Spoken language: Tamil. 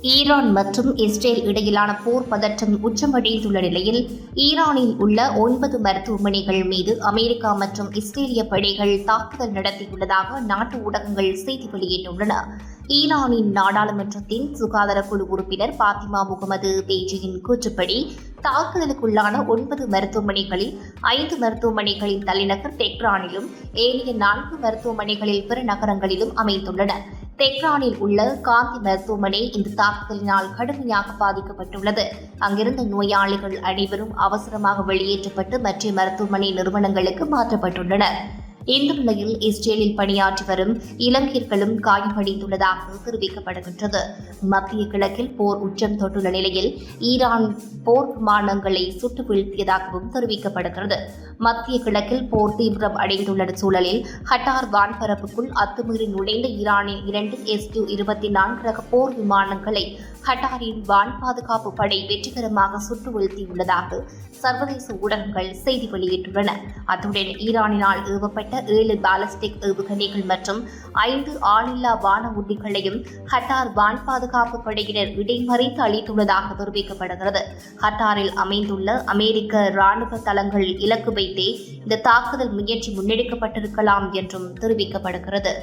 ஈரான் மற்றும் இஸ்ரேல் இடையிலான போர் பதற்றம் உச்சமடைந்துள்ள நிலையில் ஈரானில் உள்ள 9 மருத்துவமனைகள் மீது அமெரிக்கா மற்றும் இஸ்ரேலிய படைகள் தாக்குதல் நடத்தியுள்ளதாக அந்நாட்டு ஊடகங்கள் செய்தி வெளியிட்டுள்ளன. ஈரானின் நாடாளுமன்றத்தின் சுகாதார குழு உறுப்பினர் பாத்திமா முகமது தேஜியின் கூற்றுப்படி தாக்குதலுக்குள்ளான 9 மருத்துவமனைகளில் 5 மருத்துவமனைகளின் தலைநகர் தெஹ்ரானிலும் ஏனைய 4 மருத்துவமனைகளில் பிற நகரங்களிலும் அமைந்துள்ளன. தெஹ்ரானில் உள்ள காந்தி மருத்துவமனை இந்த தாக்குதலினால் கடுமையாக பாதிக்கப்பட்டுள்ளது. அங்கிருந்த நோயாளிகள் அனைவரும் அவசரமாக வெளியேற்றப்பட்டு மற்ற மருத்துவமனை நிறுவனங்களுக்கு மாற்றப்பட்டுள்ளனர். இந்த நிலையில் இஸ்ரேலில் பணியாற்றி வரும் இலங்கையர்களும் காயமடைந்துள்ளதாக தெரிவிக்கப்படுகின்றது. மத்திய கிழக்கில் போர் உச்சம் தொட்டுள்ள நிலையில் ஈரான் போர் விமானங்களை சுட்டு வீழ்த்தியதாகவும் தெரிவிக்கப்படுகிறது. மத்திய கிழக்கில் போர் தீவிரம் அடைந்துள்ள சூழலில் ஹட்டார் வான்பரப்புக்குள் அத்துமீறி நுழைந்த ஈரானின் 2 Su-24 ரக போர் விமானங்களை ஹட்டாரின் வான் பாதுகாப்பு படை வெற்றிகரமாக சுட்டு வீழ்த்தியுள்ளதாக சர்வதேச ஊடகங்கள் செய்தி வெளியிட்டுள்ளன. அத்துடன் ஈரானினால் ஏவப்பட்ட 7 பாலிஸ்டிக் ஏவுகணைகள் மற்றும் 5 ஆளில்லா வான உத்திகளையும் ஹட்டார் வான் பாதுகாப்பு படையினர் இடைமறித்து அளித்துள்ளதாக தெரிவிக்கப்படுகிறது. ஹட்டாரில் அமைந்துள்ள அமெரிக்க ராணுவ தளங்கள் இலக்கு வைத்தே இந்த தாக்குதல் முயற்சி முன்னெடுக்கப்பட்டிருக்கலாம் என்றும் தெரிவிக்கப்படுகிறது.